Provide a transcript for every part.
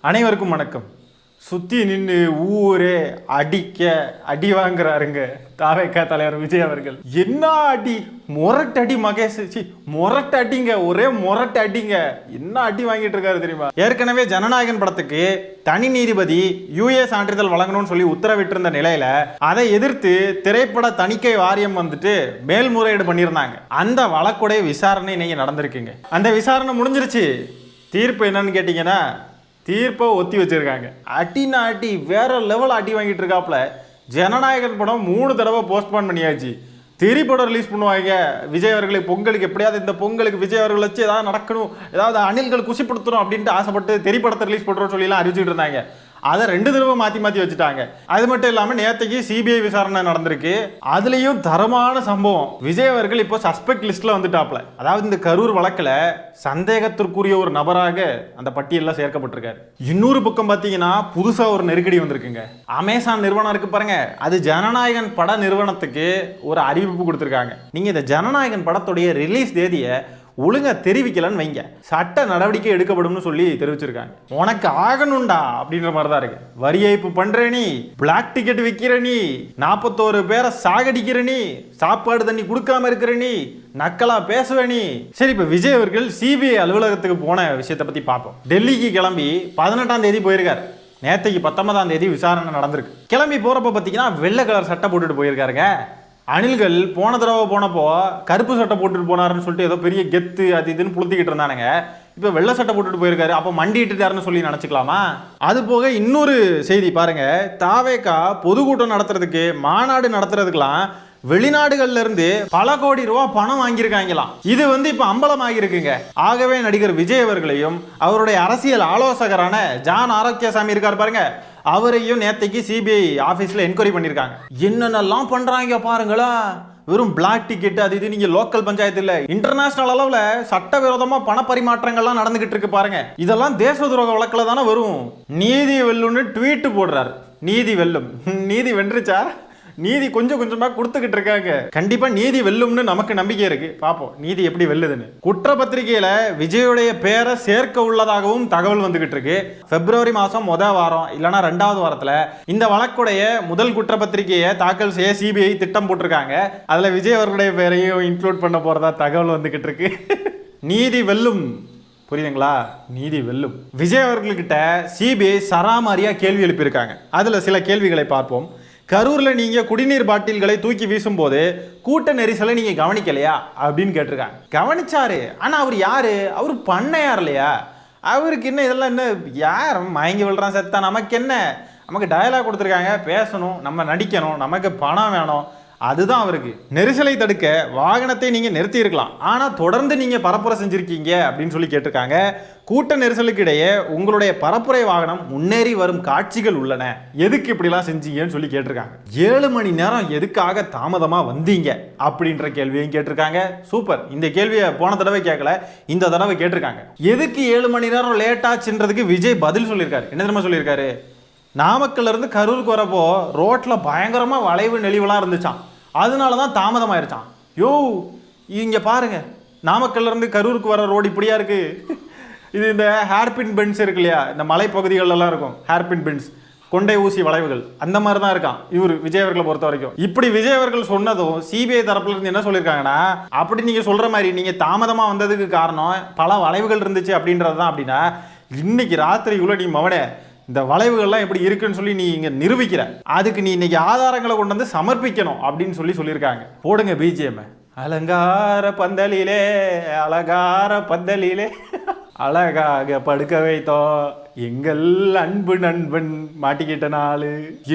அனைவருக்கும் வணக்கம். சுற்றி நின்று ஊரே அடி வாங்குறாருங்க தாவேக்கா தலைவர் விஜய் அவர்கள். என்ன அடி, மொரட்டடி மகேஷ், மொரட்டடிங்க, ஒரே மொரட்டடிங்க. என்ன அடி வாங்கிட்டு இருக்காரு தெரியுமா? ஏற்கனவே ஜனநாயகன் படத்துக்கு தனி நீதிபதி யூஏ சான்றிதழ் வழங்கணும்னு சொல்லி உத்தரவிட்டிருந்த நிலையில அதை எதிர்த்து திரைப்பட தணிக்கை வாரியம் வந்துட்டு மேல்முறையீடு பண்ணியிருந்தாங்க. அந்த வழக்குடைய விசாரணை இன்னைக்கு நடந்திருக்குங்க. அந்த விசாரணை முடிஞ்சிருச்சு. தீர்ப்பு என்னன்னு கேட்டீங்கன்னா, தீர்ப்பை ஒத்தி வச்சிருக்காங்க. அடினா அடி, வேற லெவல் அடி வாங்கிட்டு இருக்காப்புல. ஜனநாயகன் படம் 3 தடவை போஸ்ட்போன் பண்ணியாச்சு. திரைப்படம் ரிலீஸ் பண்ணுவாங்க விஜய் அவர்களை பொங்கலுக்கு. எப்படியாவது இந்த பொங்கலுக்கு விஜய் அவர்கள் வச்சு ஏதாவது நடக்கணும், ஏதாவது அணில்கள் குசிப்படுத்தணும் அப்படின்ட்டு ஆசைப்பட்டு திரைப்படத்தை ரிலீஸ் பண்ணுறோம்னு சொல்லிலாம் அறிவிச்சுட்டு இருந்தாங்க. அதை 2 தடவை மாற்றி வச்சுட்டாங்க. அது மட்டும் இல்லாமல் நேற்றுக்கு சிபிஐ விசாரணை நடந்திருக்கு. அதுலேயும் தரமான சம்பவம். விஜய் அவர்கள் இப்போ சஸ்பெக்ட் லிஸ்ட்டில் வந்துட்டாப்ல. அதாவது இந்த கரூர் வழக்கில் சந்தேகத்திற்குரிய ஒரு நபராக அந்த பட்டியலில் சேர்க்கப்பட்டிருக்காரு. இன்னொரு பக்கம் பார்த்தீங்கன்னா புதுசாக ஒரு நெருக்கடி வந்திருக்குங்க. அமேசான் நிறுவனம் இருக்கு பாருங்க, அது ஜனநாயகன் பட நிறுவனத்துக்கு ஒரு அறிவிப்பு கொடுத்துருக்காங்க. நீங்கள் இந்த ஜனநாயகன் படத்துடைய ரிலீஸ் தேதியை ஒழுங்கா தெரிவிக்கலன்னு வைங்க, சட்ட நடவடிக்கை எடுக்கப்படும்னு சொல்லி தெரிவிச்சிருக்காங்க. உனக்கு ஆகணும்டா அப்படின்ற மாதிரி தான் இருக்கு. வரி ஏய்ப்பு பண்ற நீ, பிளாக் டிக்கெட் விற்கிற நீ, 41 பேரை சாகடிக்கிற நீ, சாப்பாடு தண்ணி கொடுக்காம இருக்கிற நீ, நக்கலா பேசுவ நீ. சரி, இப்ப விஜய் அவர்கள் சிபிஐ அலுவலகத்துக்கு போன விஷயத்தை பத்தி பார்ப்போம். டெல்லிக்கு கிளம்பி 18ஆம் தேதி போயிருக்காரு. நேற்றைக்கு 19ஆம் தேதி விசாரணை நடந்திருக்கு. கிளம்பி போறப்ப பார்த்தீங்கன்னா வெள்ளை கலர் சட்டை போட்டுட்டு போயிருக்காருங்க. அணில்கள் போன தடவை போனப்போ கருப்பு சட்டை போட்டுட்டு போனாருன்னு சொல்லிட்டு ஏதோ பெரிய கெத்து அது இதுன்னு புளுத்திக்கிட்டு இருந்தானுங்க. இப்போ வெள்ளை சட்டை போட்டுட்டு போயிருக்காரு. அப்போ மண்டிட்டுட்டாருன்னு சொல்லி நினச்சிக்கலாமா? அது போக இன்னொரு செய்தி பாருங்க. தாவேக்கா பொதுக்கூட்டம் நடத்துறதுக்கு, மாநாடு நடத்துறதுக்கெல்லாம் வெளிநாடுகள்ல இருந்து பல கோடி ரூபாய் பணம் வாங்கியிருக்காங்களாம். இது இப்ப அம்பலம் ஆகியிருக்குங்க. ஆகவே நடிகர் விஜய் அவர்களையும் அவருடைய அரசியல் ஆலோசகரான ஜான் ஆரோக்கியசாமி இருக்கார் பாருங்க, அவரையும் நேத்தைக்கு சிபிஐ ஆபீஸ்ல என்கொயரி பண்ணிருக்காங்க. என்னென்னலாம் பண்றாங்க பாருங்களா. வெறும் பிளாக் டிக்கெட் அது இது. நீங்க லோக்கல் பஞ்சாயத்து இல்ல, இன்டர்நேஷனல் அளவுல சட்டவிரோதமா பண பரிமாற்றங்கள்லாம் நடந்துகிட்டு இருக்கு பாருங்க. இதெல்லாம் தேச துரோக வழக்குல தானே வரும். நீதி வெல்லும்னு ட்வீட் போடுறாரு. நீதி வெல்லும். நீதி வென்றுச்சா? நீதி கொஞ்சம் கொஞ்சமா கொடுத்துக்கிட்டு இருக்காங்க. கண்டிப்பா நீதி வெல்லும்னு நமக்கு நம்பிக்கை இருக்கு. பாப்போம் நீதி எப்படி வெல்லுதுன்னு. குற்றப்பத்திரிகையில விஜயுடைய பேரை சேர்க்க உள்ளதாகவும் தகவல் வந்துகிட்டு இருக்கு. பிப்ரவரி மாசம் முதல் வாரம் இல்லைன்னா 2வது வாரத்துல இந்த வழக்குடைய முதல் குற்றப்பத்திரிகையை தாக்கல் செய்ய சிபிஐ திட்டம் போட்டிருக்காங்க. அதுல விஜய் அவர்களுடைய பேரையும் இன்க்ளூட் பண்ண போறதா தகவல் வந்துகிட்டு இருக்கு. நீதி வெல்லும், புரியுதுங்களா? நீதி வெல்லும். விஜய் அவர்கள்கிட்ட சிபிஐ சராமாரியா கேள்வி எழுப்பியிருக்காங்க. அதுல சில கேள்விகளை பார்ப்போம். கரூர்ல நீங்க குடிநீர் பாட்டில்களை தூக்கி வீசும் போது கூட்ட நெரிசலை நீங்க கவனிக்கலையா அப்படின்னு கேட்டிருக்காங்க. கவனிச்சாரு, ஆனா அவர் யாரு? அவரு பண்ணையார் இல்லையா? அவருக்கு என்ன இதெல்லாம் என்ன, யார் மயங்கி விழுறான் செத்தா நமக்கு என்ன? நமக்கு டயலாக் கொடுத்துருக்காங்க, பேசணும், நம்ம நடிக்கணும், நமக்கு பணம் வேணும், அதுதான் அவருக்கு. நெரிசலை தடுக்க வாகனத்தை நீங்க நிறுத்தி இருக்கலாம், ஆனா தொடர்ந்து நீங்க பரப்புரை செஞ்சிருக்கீங்க அப்படின்னு சொல்லி கேட்டிருக்காங்க. கூட்ட நெரிசலுக்கு இடையே உங்களுடைய பரப்புரை வாகனம் முன்னேறி வரும் காட்சிகள் உள்ளன, எதுக்கு இப்படிலாம் செஞ்சீங்கன்னு சொல்லி கேட்டிருக்காங்க. 7 மணி நேரம் எதுக்காக தாமதமா வந்தீங்க அப்படின்ற கேள்வியும் கேட்டிருக்காங்க. சூப்பர். இந்த கேள்வியை போன தடவை கேட்கல, இந்த தடவை கேட்டிருக்காங்க. எதுக்கு 7 மணி நேரம் லேட் ஆச்சுன்றதுக்கு விஜய் பதில் சொல்லியிருக்காரு. என்ன தெரியுமா சொல்லியிருக்காரு? நாமக்கல்ல இருந்து கரூருக்கு வரப்போ ரோட்ல பயங்கரமா வளைவு நெளிவுலாம் இருந்துச்சான், அதனாலதான் தாமதமாயிருச்சான். யோ இங்க பாருங்க, நாமக்கல்ல இருந்து கரூருக்கு வர ரோடு இப்படியா இருக்கு. இது இந்த ஹேர்பின் பென்ஸ் இருக்கு இல்லையா, இந்த மலைப்பகுதிகளெல்லாம் இருக்கும் ஹேர்பின் பென்ஸ், கொண்டை ஊசி வளைவுகள், அந்த மாதிரி தான் இருக்கான் இவர் விஜய் அவர்களை பொறுத்த வரைக்கும். இப்படி விஜய் அவர்கள் சொன்னதும் சிபிஐ தரப்புல இருந்து என்ன சொல்லியிருக்காங்கன்னா, அப்படி நீங்க சொல்ற மாதிரி நீங்க தாமதமா வந்ததுக்கு காரணம் பல வளைவுகள் இருந்துச்சு அப்படின்றதுதான். அப்படின்னா இன்னைக்கு ராத்திரிக்குள்ள நீ மவனே இந்த வளைவுகள்லாம் எப்படி இருக்குன்னு சொல்லி நீ இங்க நிரூபிக்கிற, அதுக்கு நீ இன்னைக்கு ஆதாரங்களை கொண்டு வந்து சமர்ப்பிக்கணும் அப்படின்னு சொல்லியிருக்காங்க. போடுங்க பிஜிஎம். அலங்கார பந்தலிலே அலங்கார பந்தலிலே அழகாக படுக்க வைத்தோம் எங்கள் அன்பு நண்பன் மாட்டிக்கிட்ட நாள்.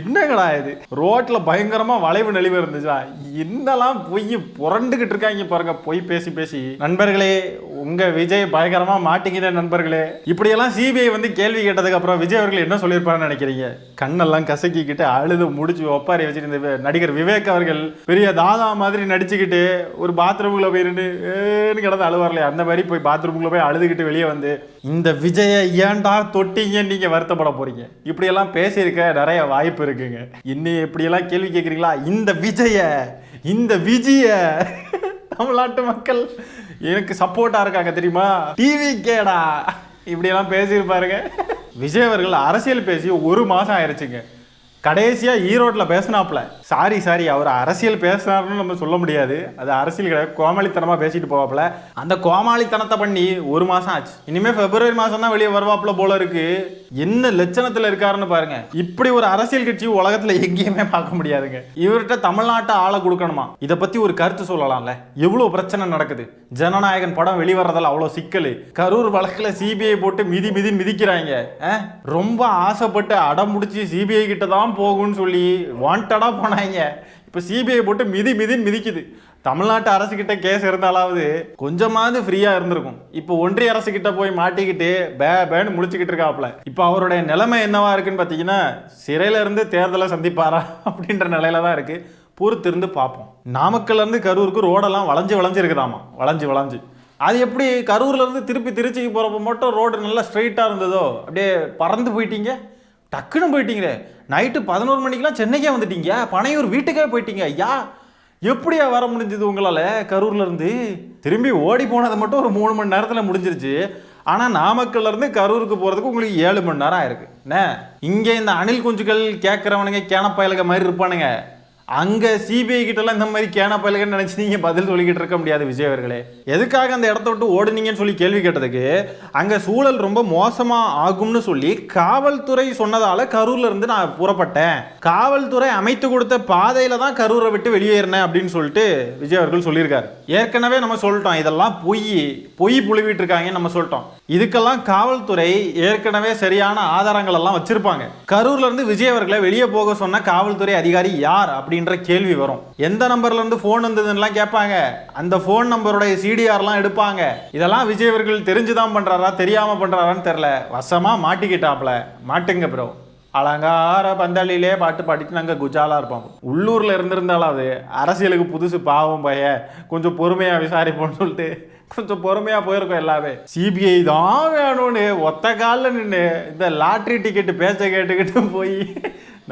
என்னங்களா இது, ரோட்ல பயங்கரமா வளைவு நெளிவு இருந்துச்சா? என்னெல்லாம் பொய் புரண்டுகிட்டு இருக்காங்க பாருங்க, பொய் பேசி பேசி. நண்பர்களே, உங்க விஜய் பயங்கரமா மாட்டிக்கிட்ட நண்பர்களே. இப்படியெல்லாம் சிபிஐ கேள்வி கேட்டதுக்கு அப்புறம் விஜய் அவர்கள் என்ன சொல்லியிருப்பாருன்னு நினைக்கிறீங்க? கண்ணெல்லாம் கசக்கிக்கிட்டு அழுது முடிச்சு ஒப்பாரி வச்சுட்டு நடிகர் விவேக் அவர்கள் பெரிய தாதா மாதிரி நடிச்சுக்கிட்டு ஒரு பாத்ரூமுக்குள்ள போயிருந்து கிடந்து அழுவார்லையா, அந்த மாதிரி போய் பாத்ரூமுக்குள்ள போய் அழுதுகிட்டு வெளியே வந்து இந்த விஜய ஏன்டா தொட்டிங்க நீங்க வருத்தப்பட போறீங்க. இப்படியெல்லாம் பேசியிருக்க நிறைய வாய்ப்பு இருக்குங்க. இன்னும் இப்படியெல்லாம் கேள்வி கேட்குறீங்களா? இந்த விஜய தமிழ்நாட்டு மக்கள் எனக்கு சப்போர்ட்டா இருக்காங்க தெரியுமா? டிவி கேடா இப்படியெல்லாம் பேசியிருப்பாருங்க. விஜய் அவர்கள் அரசியல் பேசி 1 மாதம் ஆயிடுச்சுங்க. கடைசியாக ஈரோட்டில் பேசினாப்புல. சாரி அவர் அரசியல் பேசுனாருன்னு நம்ம சொல்ல முடியாது, அது அரசியல் கிடையாது, கோமாளித்தனமாக பேசிட்டு போவாப்புல. அந்த கோமாளித்தனத்தை பண்ணி 1 மாதம் ஆச்சு. இனிமேல் பிப்ரவரி மாதம் தான் வெளியே வருவாப்புல போல இருக்கு. என்ன லட்சணத்தில் இருக்காருன்னு பாருங்க. இப்படி ஒரு அரசியல் கட்சி உலகத்தில் எங்கேயுமே பார்க்க முடியாதுங்க. இவர்கிட்ட தமிழ்நாட்டை ஆளை கொடுக்கணுமா? இதை பற்றி ஒரு கருத்து சொல்லலாம்ல. எவ்வளோ பிரச்சனை நடக்குது. ஜனநாயகன் படம் வெளிவரதால் அவ்வளோ சிக்கல். கரூர் வழக்கில் சிபிஐ போட்டு மிதிக்கிறாங்க. ரொம்ப ஆசைப்பட்டு அடம் முடிச்சு சிபிஐ கிட்ட தான் போகும்னு சொல்லி வாண்டடா போனாங்க. இப்போ சிபிஐ போட்டு மிதிக்குது. தமிழ்நாட்டு அரசு கிட்ட கேஸ் இருந்தாலாவது கொஞ்சமாவது ஃப்ரீயா இருந்திருக்கும். இப்போ ஒன்றிய அரசு கிட்ட போய் மாட்டிக்கிட்டு பேன்னு முடிச்சுக்கிட்டு இருக்காப்ல. இப்போ அவருடைய நிலைமை என்னவா இருக்குன்னு பார்த்தீங்கன்னா, சிறையில இருந்து தேர்தலை சந்திப்பாரா அப்படின்ற நிலையில தான் இருக்கு. பொறுத்திருந்து பார்ப்போம். நாமக்கல்ல இருந்து கரூருக்கு ரோடெல்லாம் வளைஞ்சு இருக்குதாமா. வளைஞ்சு அது எப்படி கரூர்ல இருந்து திருப்பி திருச்சிக்கு போறப்ப மட்டும் ரோடு நல்லா ஸ்ட்ரெயிட்டா இருந்ததோ அப்படியே பறந்து போயிட்டீங்க, டக்குன்னு போயிட்டீங்களே. நைட்டு 11 மணிக்கெல்லாம் சென்னைக்கே வந்துட்டீங்க, பனையூர் வீட்டுக்கே போயிட்டீங்க. ஐயா எப்படியா வர முடிஞ்சது உங்களால்? கரூர்ல இருந்து திரும்பி ஓடி போனதை மட்டும் ஒரு 3 மணி நேரத்தில் முடிஞ்சிருச்சு. ஆனால் நாமக்கல்ல இருந்து கரூருக்கு போகிறதுக்கு உங்களுக்கு 7 மணி நேரம் ஆயிருக்கு. என்ன இங்கே இந்த அணில் குஞ்சுகள் கேட்குறவனுங்க கேனப்பயலுக மாதிரி இருப்பானுங்க. அங்கே சிபிஐ கிட்டலாம் இந்த மாதிரி கேனப்பயலுகன்னு நினச்சி நீங்கள் பதில் சொல்லிக்கிட்டு இருக்க முடியாது விஜய் அவர்களே. எதுக்காக அந்த இடத்த விட்டு ஓடுனீங்கன்னு சொல்லி கேள்வி கேட்டதுக்கு, அங்கே சூழல் ரொம்ப மோசமாக ஆகும்னு சொல்லி காவல்துறை சொன்னதால கரூர்ல இருந்து நான் புறப்பட்டேன், காவல்துறை அமைத்து கொடுத்த பாதையில தான் கரூரை விட்டு வெளியேறினேன் அப்படின்னு சொல்லிட்டு விஜய் அவர்கள் சொல்லியிருக்காரு. ஏற்கனவே நம்ம சொல்லிட்டோம், இதெல்லாம் பொய் புழுவிட்டு இருக்காங்கன்னு நம்ம சொல்லிட்டோம். இதுக்கெல்லாம் காவல்துறை ஏற்கனவே சரியான ஆதாரங்கள் எல்லாம் வச்சிருப்பாங்க. கரூர்ல இருந்து விஜய் அவர்களை வெளியே போக சொன்ன காவல்துறை அதிகாரி யார் அப்படின்ற கேள்வி வரும். எந்த நம்பர்ல இருந்து போன் வந்ததுன்னு கேட்பாங்க. அந்த போன் நம்பருடைய சிடிஆர்லாம் எடுப்பாங்க. இதெல்லாம் விஜய் அவர்கள் தெரிஞ்சுதான் பண்றாரா தெரியாம பண்றாரான்னு தெரியல. வசமா மாட்டிக்கிட்டாப்ல. மாட்டுங்க ப்ரோ. அலங்கார பந்தாளிலே பாட்டு பாடிட்டு நாங்கள் குஜாலா இருப்போம். உள்ளூர்ல இருந்திருந்தாலாவது அரசியலுக்கு புதுசு பாவம் பைய கொஞ்சம் பொறுமையா விசாரிப்போம்னு சொல்லிட்டு கொஞ்சம் பொறுமையா போயிருக்கோம் எல்லாமே. சிபிஐ தான் வேணும்னு ஒத்த காலில் நின்று இந்த லாட்ரி டிக்கெட்டு பேச்ச கேட்டுக்கிட்டு போய்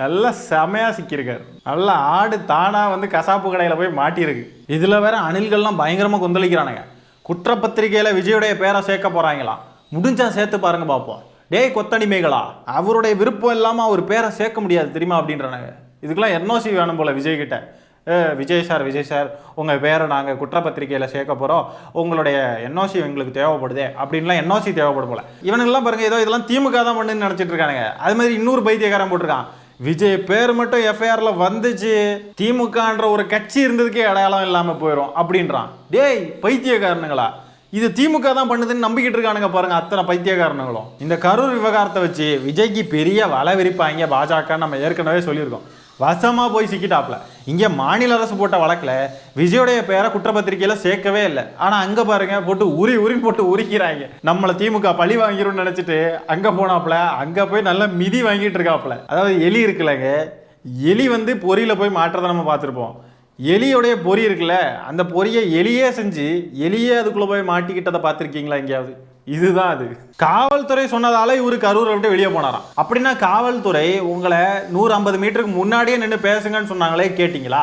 நல்லா செமையா சிக்கியிருக்காரு. நல்லா ஆடு தானா வந்து கசாப்பு கடையில் போய் மாட்டியிருக்கு. இதுல வேற அணில்கள்லாம் பயங்கரமா கொந்தளிக்கிறானுங்க. குற்றப்பத்திரிகையில விஜயுடைய பேரை சேர்க்க போறாங்களாம். முடிஞ்சா சேர்த்து பாருங்க பார்ப்போம். டேய் கொத்தடிமைகளா, அவருடைய விருப்பம் இல்லாமல் அவர் பேரை சேர்க்க முடியாது தெரியுமா அப்படின்றாங்க. இதுக்கெல்லாம் என்ஓசி வேணும் போல விஜய் கிட்ட. விஜய் சார் உங்கள் பேரை நாங்கள் குற்றப்பத்திரிகையில் சேர்க்க போகிறோம், உங்களுடைய என்ஓசி எங்களுக்கு தேவைப்படுதே அப்படின்லாம் என்ஓசி தேவைப்படும் போல. இவனுங்கெல்லாம் பாருங்க ஏதோ இதெல்லாம் திமுக தான் பண்ணுன்னு நினச்சிட்டு இருக்கானுங்க. அது மாதிரி இன்னொரு பைத்தியக்காரன் போட்டிருக்கான், விஜய் பேர் மட்டும் எஃப்ஐஆர்ல வந்துச்சு, திமுகன்ற ஒரு கட்சி இருந்ததுக்கே அடையாளம் இல்லாமல் போயிடும் அப்படின்றான். டேய் பைத்தியக்காரனுங்களா, இது திமுக தான் பண்ணுதுன்னு நம்பிக்கிட்டு இருக்கானுங்க பாருங்க அத்தனை பைத்தியக்காரனுங்களும். இந்த கரூர் விவகாரத்தை வச்சு விஜய்க்கு பெரிய வலை விரிப்பாங்க பாஜக. நம்ம ஏற்கனவே சொல்லியிருக்கோம். வசமாக போய் சிக்கிட்டாப்ல. இங்கே மாநில அரசு போட்ட வழக்கில் விஜயோடைய பேரை குற்றப்பத்திரிகையில் சேர்க்கவே இல்லை. ஆனால் அங்கே பாருங்க போட்டு உரின்னு போட்டு உரிக்கிறாங்க. நம்மளை திமுக பழி வாங்கிரும்னு நினச்சிட்டு அங்கே போனாப்புல. அங்கே போய் நல்லா மிதி வாங்கிட்டு இருக்காப்புல. அதாவது எலி இருக்குல்லங்க, எலி வந்து பொறியில் போய் மாற்றதை நம்ம பார்த்துருப்போம். எலியோடைய பொறி இருக்குல்ல, அந்த பொறியை எலியே செஞ்சு எலியே அதுக்குள்ளே போய் மாட்டிக்கிட்டதை பார்த்துருக்கீங்களா எங்கேயாவது? இதுதான் அது. காவல்துறை சொன்னதால இவரு கரூரை விட்டு வெளியே போனாராம். அப்படின்னா காவல்துறை உங்களை 150 மீட்டருக்கு முன்னாடியே நின்று பேசுங்கன்னு சொன்னாங்களே, கேட்டீங்களா?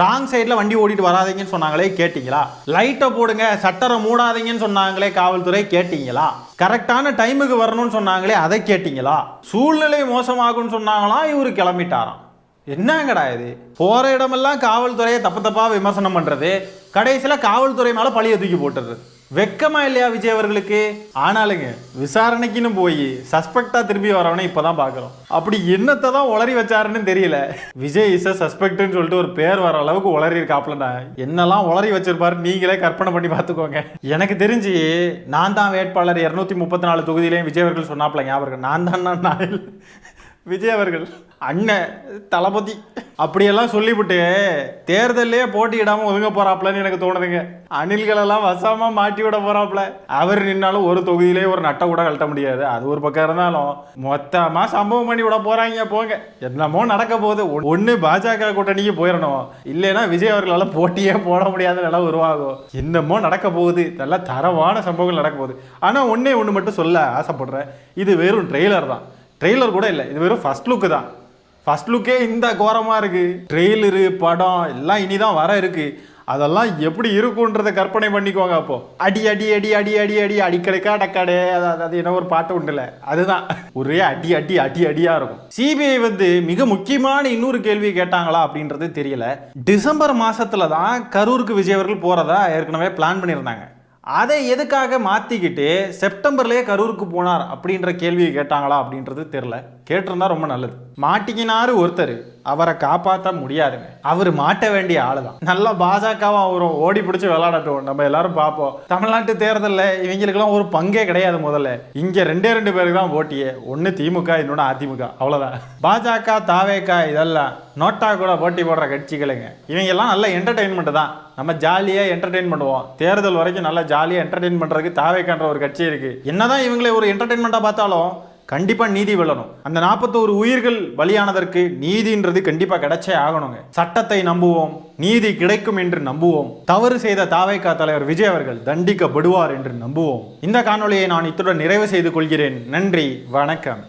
ராங் சைடில் வண்டி ஓடிட்டு வராதிங்கன்னு சொன்னாங்களே, கேட்டீங்களா? லைட்டை போடுங்க, சட்டரை மூடாதீங்கன்னு சொன்னாங்களே காவல்துறை, கேட்டீங்களா? கரெக்டான டைமுக்கு வரணும்னு சொன்னாங்களே, அதை கேட்டீங்களா? சூழ்நிலை மோசமாகும்னு சொன்னாங்களாம், இவரு கிளம்பிட்டாராம். என்னங்கடா இது? போற இடமெல்லாம் காவல்துறையை தப்பா விமர்சனம் பண்றது, கடைசியில் காவல்துறை மேல பழிய தூக்கி போட்டுறது. வெக்கமா இல்லையா விஜய் அவர்களுக்கு? ஆனாலுங்க விசாரணைக்குன்னு போய் சஸ்பெக்டா திரும்பி வரவனே இப்பதான் பாக்குறோம். அப்படி என்னத்தை தான் உளறி வச்சாருன்னு தெரியல. விஜய் இஸ் சஸ்பெக்ட்னு சொல்லிட்டு ஒரு பேர் வர அளவுக்கு உளறி இருக்காப்லன்னா என்னெல்லாம் உளறி வச்சிருப்பாரு நீங்களே கற்பனை பண்ணி பார்த்துக்கோங்க. எனக்கு தெரிஞ்சு நான் தான் வேட்பாளர் 234 தொகுதியிலையும் விஜய் அவர்கள் சொன்னாப்ல ஞாபகம். நான் தான் விஜய் அவர்கள் அண்ணன் தளபதி அப்படியெல்லாம் சொல்லிவிட்டு தேர்தலே போட்டியிடாம ஒதுங்க போறாப்லன்னு எனக்கு தோணுதுங்க. அணில்களெல்லாம் வசமா மாட்டி விட போறாப்ல. அவர் நின்னாலும் ஒரு தொகுதியிலே ஒரு நட்டை கூட கழட்ட முடியாது. அது ஒரு பக்கம் இருந்தாலும் மொத்தமா சம்பவம் பண்ணி விட போறாங்க. போங்க, என்னமோ நடக்க போகுது. ஒண்ணு பாஜக கூட்டணிக்கு போயிடணும், இல்லைன்னா விஜய் அவர்களால் போட்டியே போட முடியாத நிலை உருவாகும். என்னமோ நடக்க போகுது, நல்ல தரமான சம்பவங்கள் நடக்க போகுது. ஆனா ஒண்ணு மட்டும் சொல்ல ஆசைப்படுறேன், இது வெறும் ட்ரெய்லர் தான். ட்ரெய்லர் கூட இல்லை, இது வெறும் ஃபர்ஸ்ட் லுக்கு தான். ஃபர்ஸ்ட் லுக்கே இந்த கோரமாக இருக்குது. ட்ரெய்லரு படம் எல்லாம் இனிதான் வர இருக்குது. அதெல்லாம் எப்படி இருக்குன்றத கற்பனை பண்ணிக்கோங்க. அப்போ அடி அடி அடி அடி அடி அடி அடிக்கடைக்கா டக்காடே, அது என்ன ஒரு பாட்டு உண்டுல, அதுதான் ஒரே அடி அடி அடி அடியா இருக்கும். சிபிஐ வந்து மிக முக்கியமான இன்னொரு கேள்வி கேட்டாங்களா அப்படின்றது தெரியல. டிசம்பர் மாசத்துல தான் கரூருக்கு விஜய் அவர்கள் போறதா ஏற்கனவே பிளான் பண்ணியிருந்தாங்க. அதை எதுக்காக மாற்றிக்கிட்டு செப்டம்பர்லேயே கரூருக்கு போனார் அப்படின்ற கேள்வியை கேட்டாங்களா அப்படின்றது தெரில. கேட்டிருந்தா ரொம்ப நல்லது. மாட்டிக்கினாரு ஒருத்தர், அவரை காப்பாற்ற முடியாதுங்க. அவர் மாட்ட வேண்டிய ஆளு தான். நல்லா பாஜகவா அவரும் ஓடி பிடிச்சி விளையாடட்டும், நம்ம எல்லாரும் பார்ப்போம். தமிழ்நாட்டு தேர்தலில் இவங்களுக்கெல்லாம் ஒரு பங்கே கிடையாது. முதல்ல இங்கே 2 பேருக்கு தான் போட்டியே, ஒன்று திமுக, இன்னொன்று அதிமுக, அவ்வளோதான். பாஜக, தாவேகா இதெல்லாம் நோட்டா கூட போட்டி போடுற கட்சிகளுங்க. இவங்க எல்லாம் நல்ல என்டர்டெயின்மெண்ட் தான். நம்ம ஜாலியாக என்டர்டெயின் பண்ணுவோம். தேர்தல் வரைக்கும் நல்லா ஜாலியாக என்டர்டெயின் பண்ணுறதுக்கு தாவேக்கான்ற ஒரு கட்சி இருக்கு. என்னதான் இவங்களை ஒரு என்டர்டெயின்மெண்ட்டாக பார்த்தாலும் கண்டிப்பாக நீதி வெல்லணும். அந்த 41 உயிர்கள் பலியானதற்கு நீதின்றது கண்டிப்பாக கிடைச்சே ஆகணுங்க. சட்டத்தை நம்புவோம், நீதி கிடைக்கும் என்று நம்புவோம். தவறு செய்த தாவேகா தலைவர் விஜய் அவர்கள் தண்டிக்கப்படுவார் என்று நம்புவோம். இந்த காணொலியை நான் இத்துடன் நிறைவு செய்து கொள்கிறேன். நன்றி, வணக்கம்.